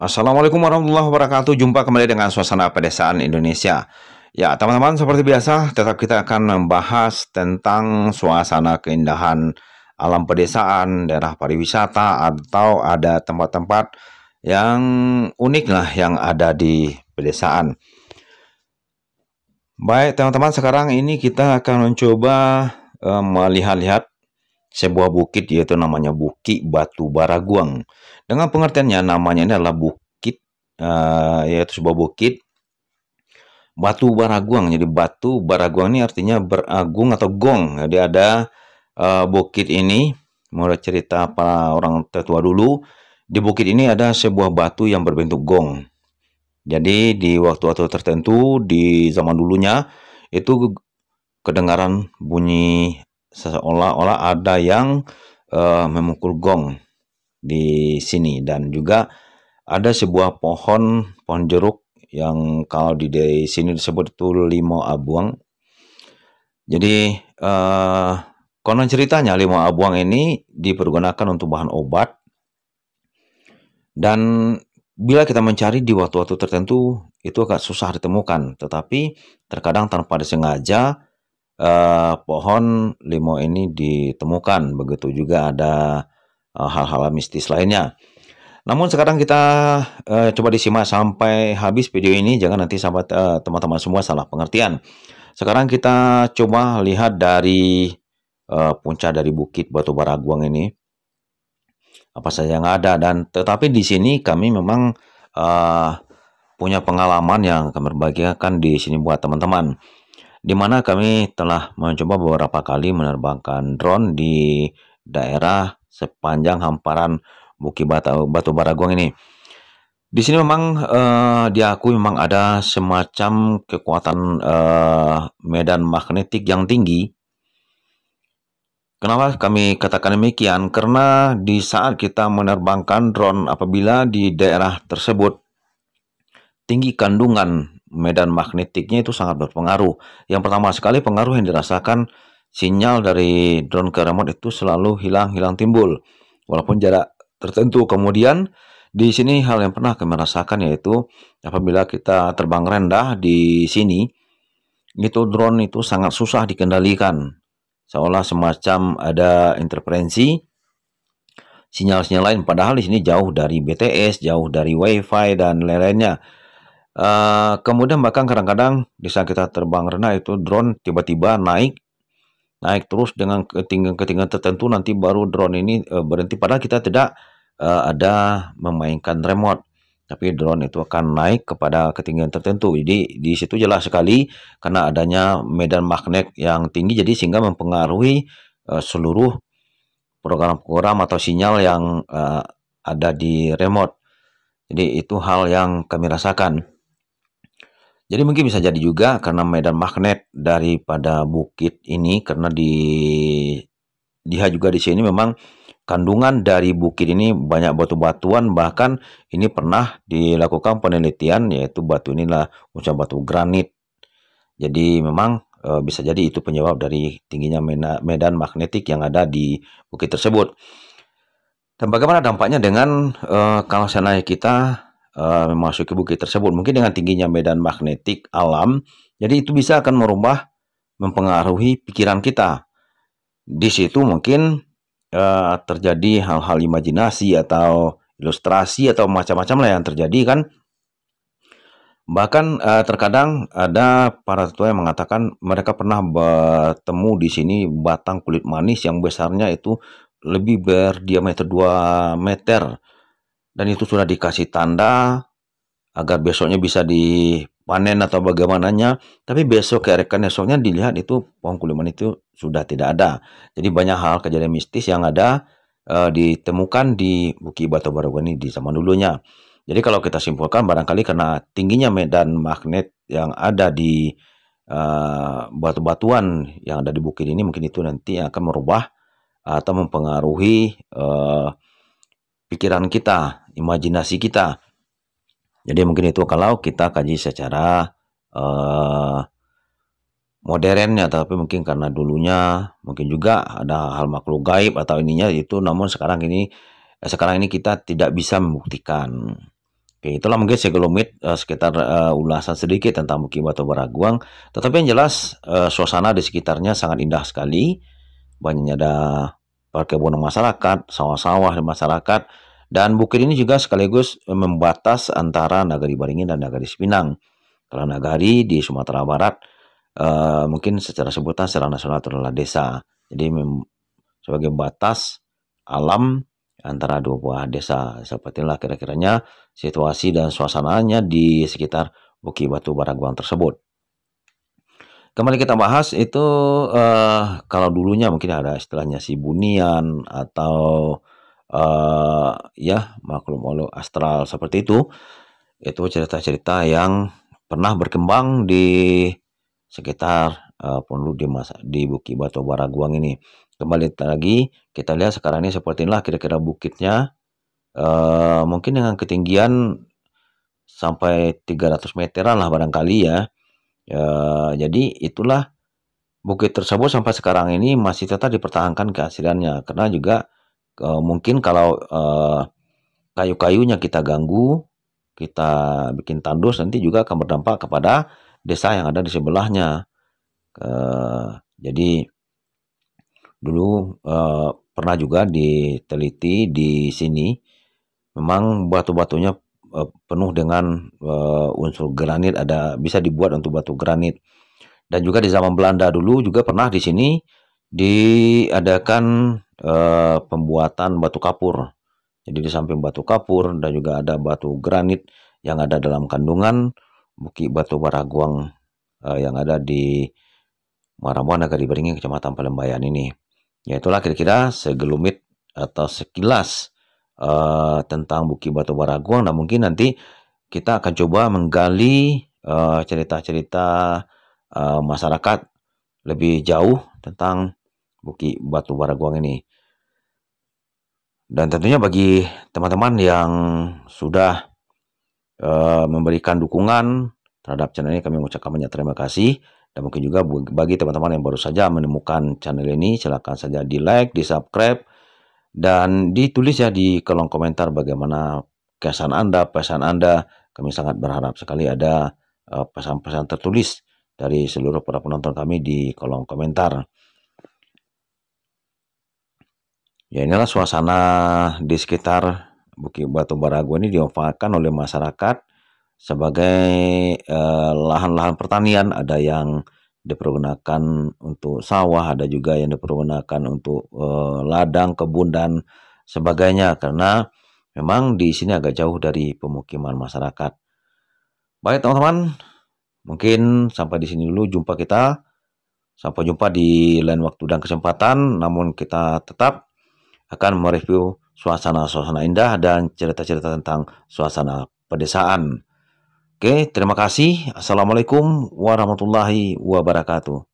Assalamualaikum warahmatullahi wabarakatuh. Jumpa kembali dengan suasana pedesaan Indonesia. Ya, teman-teman, seperti biasa, tetap kita akan membahas tentang suasana keindahan alam pedesaan, daerah pariwisata, atau ada tempat-tempat yang unik lah yang ada di pedesaan. Baik, teman-teman, sekarang ini kita akan mencoba melihat-lihat sebuah bukit, yaitu namanya Bukit Batu Baraguang. Dengan pengertiannya, namanya ini adalah bukit, yaitu sebuah bukit Batu Baraguang. Jadi Batu Baraguang ini artinya beragung atau gong. Jadi ada bukit ini, mulai cerita para orang tetua dulu, di bukit ini ada sebuah batu yang berbentuk gong. Jadi di waktu-waktu tertentu di zaman dulunya itu kedengaran bunyi seolah-olah ada yang memukul gong di sini, dan juga ada sebuah pohon jeruk yang kalau di sini disebut itu limau abuang. Jadi konon ceritanya limau abuang ini dipergunakan untuk bahan obat, dan bila kita mencari di waktu-waktu tertentu itu agak susah ditemukan, tetapi terkadang tanpa disengaja pohon limau ini ditemukan. Begitu juga ada hal-hal mistis lainnya. Namun sekarang kita coba disimak sampai habis video ini, jangan nanti sampai teman-teman semua salah pengertian. Sekarang kita coba lihat dari puncak dari Bukit Batu Baraguang ini, apa saja yang ada. Dan tetapi di sini kami memang punya pengalaman yang kami bagikan di sini buat teman-teman, di mana kami telah mencoba beberapa kali menerbangkan drone di daerah sepanjang hamparan Bukit Batu Baraguang ini. Di sini memang diakui memang ada semacam kekuatan medan magnetik yang tinggi. Kenapa kami katakan demikian? Karena di saat kita menerbangkan drone, apabila di daerah tersebut tinggi kandungan medan magnetiknya, itu sangat berpengaruh. Yang pertama sekali, pengaruh yang dirasakan, sinyal dari drone ke remote itu selalu hilang timbul, walaupun jarak tertentu. Kemudian di sini hal yang pernah kami rasakan, yaitu apabila kita terbang rendah di sini, itu drone itu sangat susah dikendalikan, seolah semacam ada interferensi sinyal-sinyal lain, padahal di sini jauh dari BTS, jauh dari WiFi dan lain-lainnya. Kemudian bahkan kadang-kadang di saat kita terbang rendah itu drone tiba-tiba naik terus dengan ketinggian tertentu, nanti baru drone ini berhenti, padahal kita tidak ada memainkan remote, tapi drone itu akan naik kepada ketinggian tertentu. Jadi di situ jelas sekali karena adanya medan magnet yang tinggi, jadi sehingga mempengaruhi seluruh program-program atau sinyal yang ada di remote. Jadi itu hal yang kami rasakan. Jadi mungkin bisa jadi juga karena medan magnet daripada bukit ini, karena lihat juga di sini memang kandungan dari bukit ini banyak batu-batuan, bahkan ini pernah dilakukan penelitian, yaitu batu inilah unsur batu granit. Jadi memang bisa jadi itu penyebab dari tingginya medan magnetik yang ada di bukit tersebut. Dan bagaimana dampaknya dengan kalau seandainya kita memasuki bukit tersebut? Mungkin dengan tingginya medan magnetik alam, jadi itu bisa akan mempengaruhi pikiran kita. Di situ mungkin terjadi hal-hal imajinasi atau ilustrasi atau macam-macam lah yang terjadi kan. Bahkan terkadang ada para tetua yang mengatakan mereka pernah bertemu di sini batang kulit manis yang besarnya itu lebih berdiameter 2 meter, dan itu sudah dikasih tanda agar besoknya bisa dipanen atau bagaimananya, tapi besok keerekan esoknya dilihat itu pohon kulit manis itu sudah tidak ada. Jadi banyak hal kejadian mistis yang ada ditemukan di Bukit Batu Baraguang ini di zaman dulunya. Jadi kalau kita simpulkan, barangkali karena tingginya medan magnet yang ada di batu-batuan yang ada di bukit ini, mungkin itu nanti akan merubah atau mempengaruhi pikiran kita, imajinasi kita. Jadi mungkin itu kalau kita kaji secara modernnya, tapi mungkin karena dulunya mungkin juga ada hal makhluk gaib atau ininya itu, namun sekarang ini kita tidak bisa membuktikan. Oke, itulah mungkin segelumit sekitar ulasan sedikit tentang Bukit Batu Baraguang. Tetapi yang jelas suasana di sekitarnya sangat indah sekali. Banyak ada perkebunan masyarakat, sawah-sawah di masyarakat, dan bukit ini juga sekaligus membatas antara Nagari Baringin dan Nagari Cipinang. Kalau Nagari di Sumatera Barat, mungkin secara sebutan secara nasional itu adalah desa. Jadi sebagai batas alam antara dua buah desa. Sepertilah kira-kiranya situasi dan suasananya di sekitar Bukit Batu Baraguang tersebut. Kembali kita bahas itu kalau dulunya mungkin ada istilahnya si bunian atau ya makhluk-makhluk astral seperti itu cerita-cerita yang pernah berkembang di sekitar penduduk di Bukit Batu Baraguang ini. Kembali lagi kita lihat sekarang ini seperti inilah kira-kira bukitnya, mungkin dengan ketinggian sampai 300 meteran lah barangkali ya. Jadi itulah bukit tersebut sampai sekarang ini masih tetap dipertahankan keasliannya, karena juga mungkin kalau kayu-kayunya kita ganggu, kita bikin tandus, nanti juga akan berdampak kepada desa yang ada di sebelahnya. Jadi dulu pernah juga diteliti di sini, memang batu-batunya penuh dengan unsur granit, bisa dibuat untuk batu granit. Dan juga di zaman Belanda dulu juga pernah di sini diadakan pembuatan batu kapur. Jadi di samping batu kapur dan juga ada batu granit yang ada dalam kandungan Bukit Batu Baraguang yang ada di Marambua, Nagari Baringin, Kecamatan Palembayan ini. Ya itulah kira-kira segelumit atau sekilas tentang Bukit Batu Baraguang, dan mungkin nanti kita akan coba menggali cerita-cerita masyarakat lebih jauh tentang Bukit Batu Baraguang ini. Dan tentunya bagi teman-teman yang sudah memberikan dukungan terhadap channel ini, kami mengucapkan banyak terima kasih. Dan mungkin juga bagi teman-teman yang baru saja menemukan channel ini, silakan saja di like, di subscribe, dan ditulis ya di kolom komentar bagaimana kesan Anda, pesan Anda. Kami sangat berharap sekali ada pesan-pesan tertulis dari seluruh para penonton kami di kolom komentar. Ya inilah suasana di sekitar Bukit Batu Baraguang ini dimanfaatkan oleh masyarakat sebagai lahan-lahan pertanian. Ada yang dipergunakan untuk sawah, ada juga yang dipergunakan untuk ladang, kebun dan sebagainya, karena memang di sini agak jauh dari pemukiman masyarakat. Baik teman-teman, mungkin sampai di sini dulu jumpa kita. Sampai jumpa di lain waktu dan kesempatan. Namun kita tetap akan mereview suasana-suasana indah dan cerita-cerita tentang suasana pedesaan. Oke, terima kasih. Assalamualaikum warahmatullahi wabarakatuh.